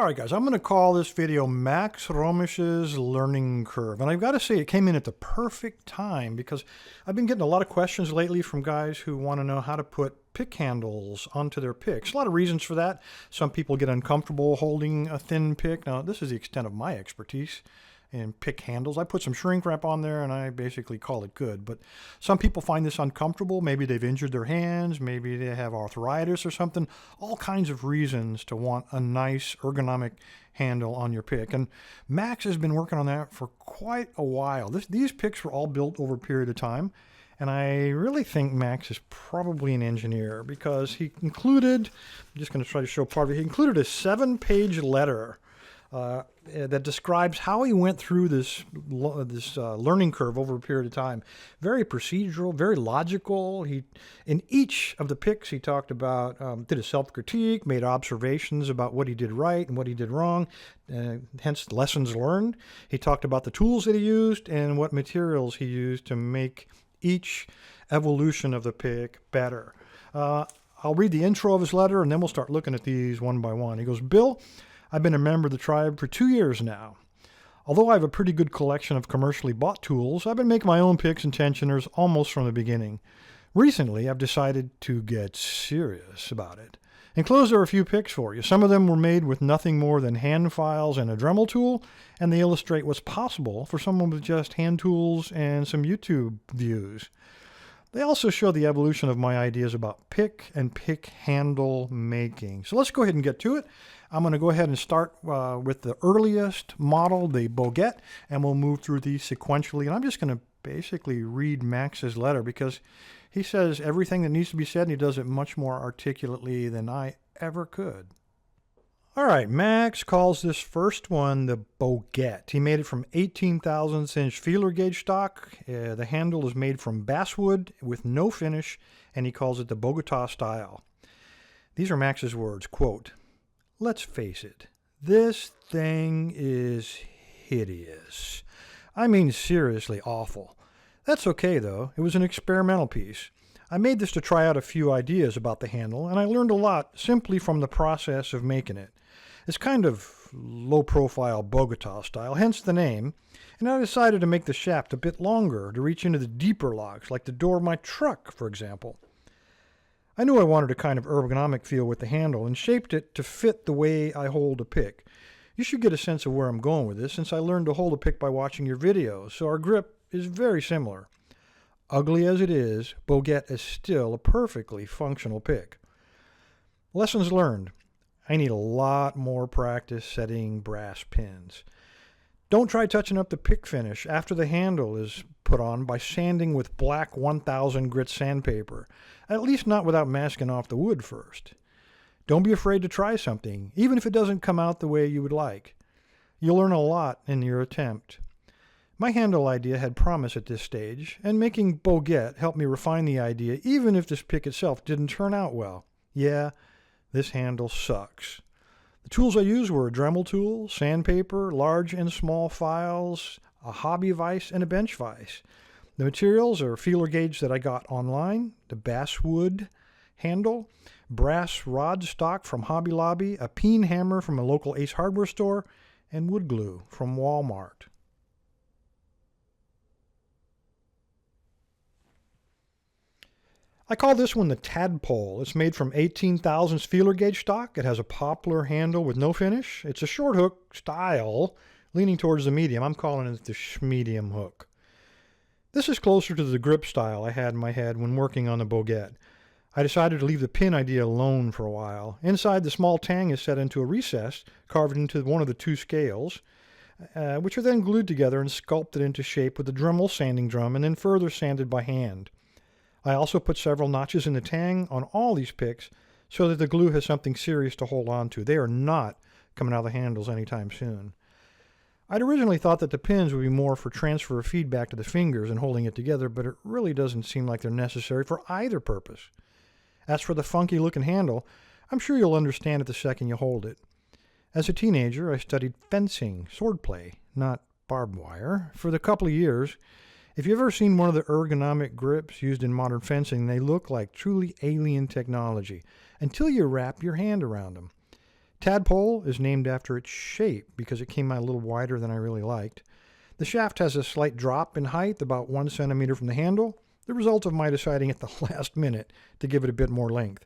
Alright guys, I'm going to call this video Max Romish's Learning Curve. And I've got to say it came in at the perfect time because I've been getting a lot of questions lately from guys who want to know how to put pick handles onto their picks. A lot of reasons for that. Some people get uncomfortable holding a thin pick. Now this is the extent of my expertise in pick handles. I put some shrink wrap on there and I basically call it good. But some people find this uncomfortable. Maybe they've injured their hands. Maybe they have arthritis or something. All kinds of reasons to want a nice ergonomic handle on your pick. And Max has been working on that for quite a while. These picks were all built over a period of time. And I really think Max is probably an engineer because he included, I'm just going to try to show part of it, he included a 7-page letter that describes how he went through this learning curve over a period of time. Very procedural, very logical. In each of the picks, he talked about, did a self-critique, made observations about what he did right and what he did wrong, hence lessons learned. He talked about the tools that he used and what materials he used to make each evolution of the pick better. I'll read the intro of his letter and then we'll start looking at these one by one. He goes, Bill, I've been a member of the tribe for 2 years now. Although I have a pretty good collection of commercially bought tools, I've been making my own picks and tensioners almost from the beginning. Recently, I've decided to get serious about it. Enclosed are a few picks for you. Some of them were made with nothing more than hand files and a Dremel tool, and they illustrate what's possible for someone with just hand tools and some YouTube views. They also show the evolution of my ideas about pick and pick handle making. So let's go ahead and get to it. I'm going to go ahead and start with the earliest model, the Bogota, and we'll move through these sequentially. And I'm just going to basically read Max's letter because he says everything that needs to be said, and he does it much more articulately than I ever could. All right, Max calls this first one the Bogota. He made it from 18 thousandths inch feeler gauge stock. The handle is made from basswood with no finish, and he calls it the Bogota Style. These are Max's words, quote, "Let's face it, this thing is hideous. I mean seriously awful. That's okay though, it was an experimental piece. I made this to try out a few ideas about the handle, and I learned a lot simply from the process of making it. It's kind of low-profile Bogota style, hence the name, and I decided to make the shaft a bit longer to reach into the deeper locks, like the door of my truck, for example. I knew I wanted a kind of ergonomic feel with the handle and shaped it to fit the way I hold a pick. You should get a sense of where I'm going with this since I learned to hold a pick by watching your videos, so our grip is very similar. Ugly as it is, Bogota is still a perfectly functional pick. Lessons learned. I need a lot more practice setting brass pins. Don't try touching up the pick finish after the handle is put on by sanding with black 1000 grit sandpaper, at least not without masking off the wood first. Don't be afraid to try something, even if it doesn't come out the way you would like. You'll learn a lot in your attempt. My handle idea had promise at this stage, and making Bogota helped me refine the idea even if this pick itself didn't turn out well. Yeah, this handle sucks. The tools I used were a Dremel tool, sandpaper, large and small files, a hobby vise, and a bench vise. The materials are feeler gauge that I got online, the basswood handle, brass rod stock from Hobby Lobby, a peen hammer from a local Ace Hardware store, and wood glue from Walmart. I call this one the Tadpole. It's made from 18 thousandths feeler gauge stock. It has a poplar handle with no finish. It's a short hook style, leaning towards the medium. I'm calling it the medium hook. This is closer to the grip style I had in my head when working on the Bogota. I decided to leave the pin idea alone for a while. Inside, the small tang is set into a recess, carved into one of the two scales, which are then glued together and sculpted into shape with a Dremel sanding drum and then further sanded by hand. I also put several notches in the tang on all these picks so that the glue has something serious to hold on to. They are not coming out of the handles anytime soon. I'd originally thought that the pins would be more for transfer of feedback to the fingers and holding it together, but it really doesn't seem like they're necessary for either purpose. As for the funky looking handle, I'm sure you'll understand it the second you hold it. As a teenager, I studied fencing, swordplay, not barbed wire, for the couple of years. If you've ever seen one of the ergonomic grips used in modern fencing, they look like truly alien technology until you wrap your hand around them. Tadpole is named after its shape because it came out a little wider than I really liked. The shaft has a slight drop in height, about 1 centimeter from the handle, the result of my deciding at the last minute to give it a bit more length.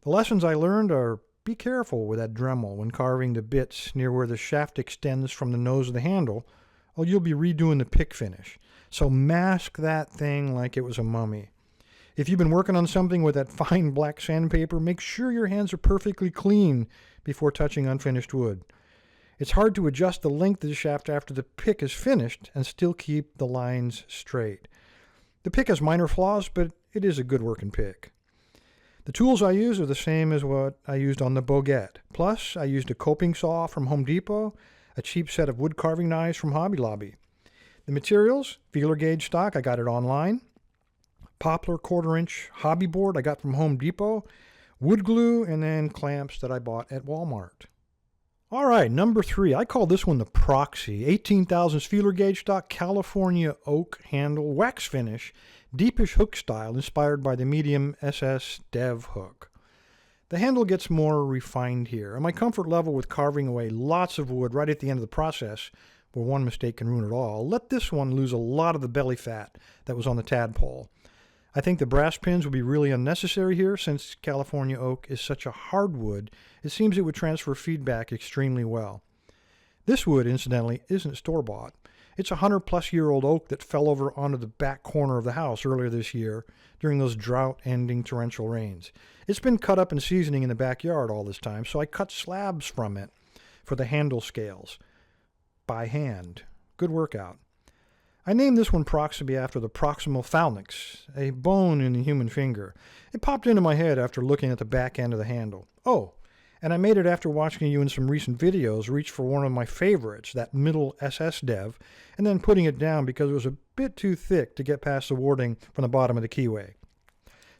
The lessons I learned are be careful with that Dremel when carving the bits near where the shaft extends from the nose of the handle, or you'll be redoing the pick finish. So mask that thing like it was a mummy. If you've been working on something with that fine black sandpaper, make sure your hands are perfectly clean before touching unfinished wood. It's hard to adjust the length of the shaft after the pick is finished and still keep the lines straight. The pick has minor flaws, but it is a good working pick. The tools I use are the same as what I used on the Boguette. Plus, I used a coping saw from Home Depot, a cheap set of wood carving knives from Hobby Lobby. The materials, feeler gauge stock, I got it online. Poplar 1/4 inch hobby board I got from Home Depot. Wood glue, and then clamps that I bought at Walmart. All right, number 3. I call this one the Proxy. 18 thousandths feeler gauge stock, California oak handle, wax finish, deepish hook style inspired by the medium SS Dev hook. The handle gets more refined here, and my comfort level with carving away lots of wood right at the end of the process, where one mistake can ruin it all, let this one lose a lot of the belly fat that was on the Tadpole. I think the brass pins would be really unnecessary here since California oak is such a hard wood, it seems it would transfer feedback extremely well. This wood, incidentally, isn't store-bought. It's a 100-plus-year-old oak that fell over onto the back corner of the house earlier this year during those drought-ending torrential rains. It's been cut up and seasoning in the backyard all this time, so I cut slabs from it for the handle scales by hand. Good workout. I named this one Proxy after the proximal phalanx, a bone in the human finger. It popped into my head after looking at the back end of the handle. Oh, and I made it after watching you in some recent videos reach for one of my favorites, that middle SS Dev, and then putting it down because it was a bit too thick to get past the warding from the bottom of the keyway.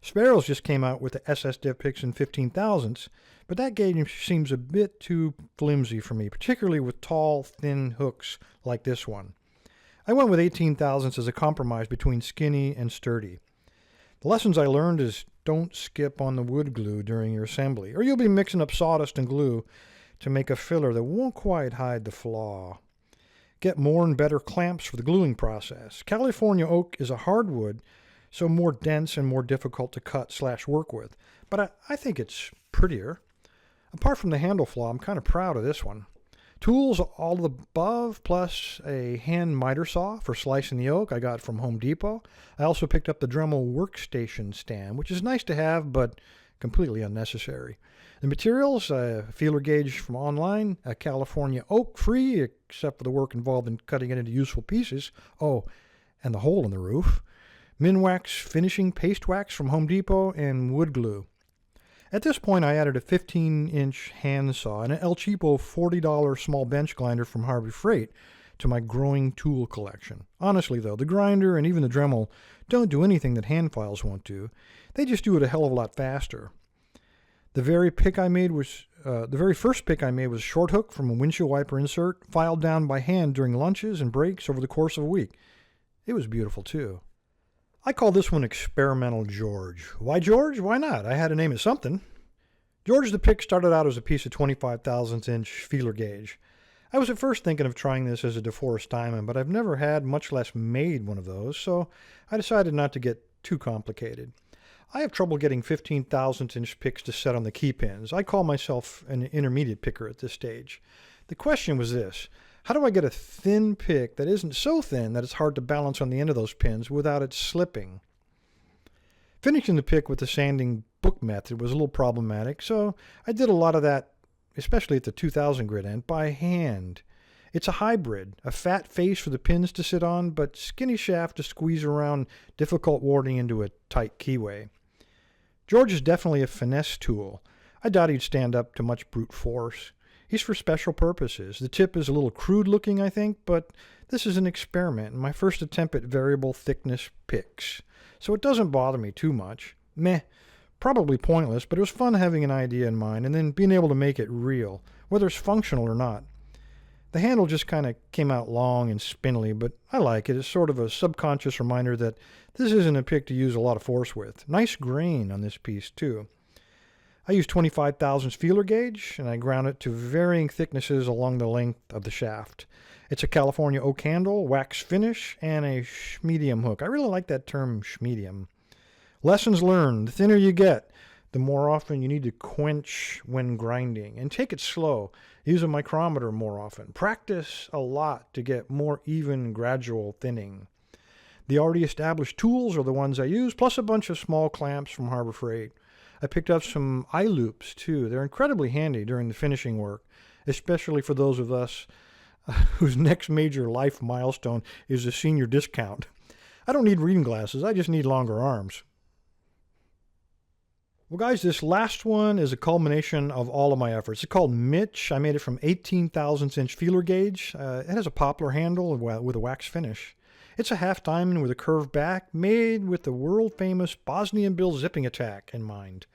Sparrows just came out with the SS Dev picks in 15 thousandths, but that gauge seems a bit too flimsy for me, particularly with tall, thin hooks like this one. I went with 18 thousandths as a compromise between skinny and sturdy. The lessons I learned is don't skip on the wood glue during your assembly, or you'll be mixing up sawdust and glue to make a filler that won't quite hide the flaw. Get more and better clamps for the gluing process. California oak is a hardwood, so more dense and more difficult to cut/work with, but I think it's prettier. Apart from the handle flaw, I'm kind of proud of this one. Tools, all of the above, plus a hand miter saw for slicing the oak I got from Home Depot. I also picked up the Dremel workstation stand, which is nice to have, but completely unnecessary. The materials, a feeler gauge from online, a California oak free, except for the work involved in cutting it into useful pieces. Oh, and the hole in the roof. Minwax finishing paste wax from Home Depot, and wood glue. At this point, I added a 15-inch hand saw and an El Cheapo $40 small bench grinder from Harbor Freight to my growing tool collection. Honestly, though, the grinder and even the Dremel don't do anything that hand files won't do. They just do it a hell of a lot faster. The very first pick I made was a short hook from a windshield wiper insert, filed down by hand during lunches and breaks over the course of a week. It was beautiful, too. I call this one Experimental George. Why George? Why not? I had to name it something. George the pick started out as a piece of 25 thousandths inch feeler gauge. I was at first thinking of trying this as a DeForest diamond, but I've never had, much less made, one of those, so I decided not to get too complicated. I have trouble getting 15 thousandths inch picks to set on the key pins. I call myself an intermediate picker at this stage. The question was this: how do I get a thin pick that isn't so thin that it's hard to balance on the end of those pins without it slipping? Finishing the pick with the sanding book method was a little problematic, so I did a lot of that, especially at the 2000 grit end, by hand. It's a hybrid, a fat face for the pins to sit on, but skinny shaft to squeeze around difficult warding into a tight keyway. George is definitely a finesse tool. I doubt he'd stand up to much brute force. He's for special purposes. The tip is a little crude looking, I think, but this is an experiment, my first attempt at variable thickness picks. So it doesn't bother me too much. Meh, probably pointless, but it was fun having an idea in mind and then being able to make it real, whether it's functional or not. The handle just kind of came out long and spindly, but I like it. It's sort of a subconscious reminder that this isn't a pick to use a lot of force with. Nice grain on this piece, too. I use 25 thousandths feeler gauge, and I ground it to varying thicknesses along the length of the shaft. It's a California oak handle, wax finish, and a medium hook. I really like that term, medium. Lessons learned. The thinner you get, the more often you need to quench when grinding. And take it slow. Use a micrometer more often. Practice a lot to get more even, gradual thinning. The already established tools are the ones I use, plus a bunch of small clamps from Harbor Freight. I picked up some eye loops, too. They're incredibly handy during the finishing work, especially for those of us whose next major life milestone is a senior discount. I don't need reading glasses. I just need longer arms. Well, guys, this last one is a culmination of all of my efforts. It's called Mitch. I made it from 18 thousandths inch feeler gauge. It has a poplar handle with a wax finish. It's a half diamond with a curved back, made with the world-famous Bosnianbill zipping attack in mind.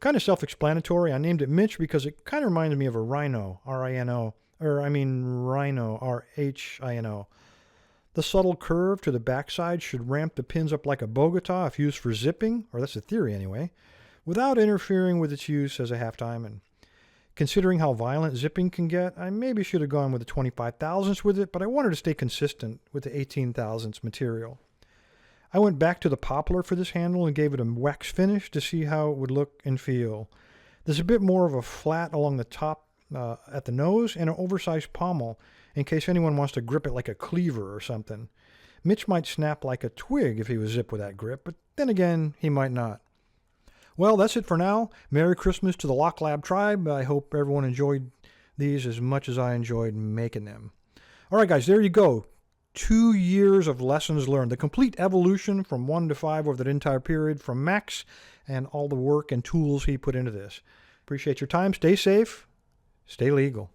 Kind of self-explanatory. I named it Mitch because it kind of reminds me of a rhino, R-I-N-O, rhino, R-H-I-N-O. The subtle curve to the backside should ramp the pins up like a Bogota if used for zipping, or that's the theory anyway, without interfering with its use as a half diamond. Considering how violent zipping can get, I maybe should have gone with the 25 thousandths with it, but I wanted to stay consistent with the 18 thousandths material. I went back to the poplar for this handle and gave it a wax finish to see how it would look and feel. There's a bit more of a flat along the top at the nose and an oversized pommel in case anyone wants to grip it like a cleaver or something. Mitch might snap like a twig if he was zipped with that grip, but then again, he might not. Well, that's it for now. Merry Christmas to the Lock Lab tribe. I hope everyone enjoyed these as much as I enjoyed making them. All right, guys, there you go. 2 years of lessons learned. The complete evolution from 1 to 5 over that entire period from Max and all the work and tools he put into this. Appreciate your time. Stay safe. Stay legal.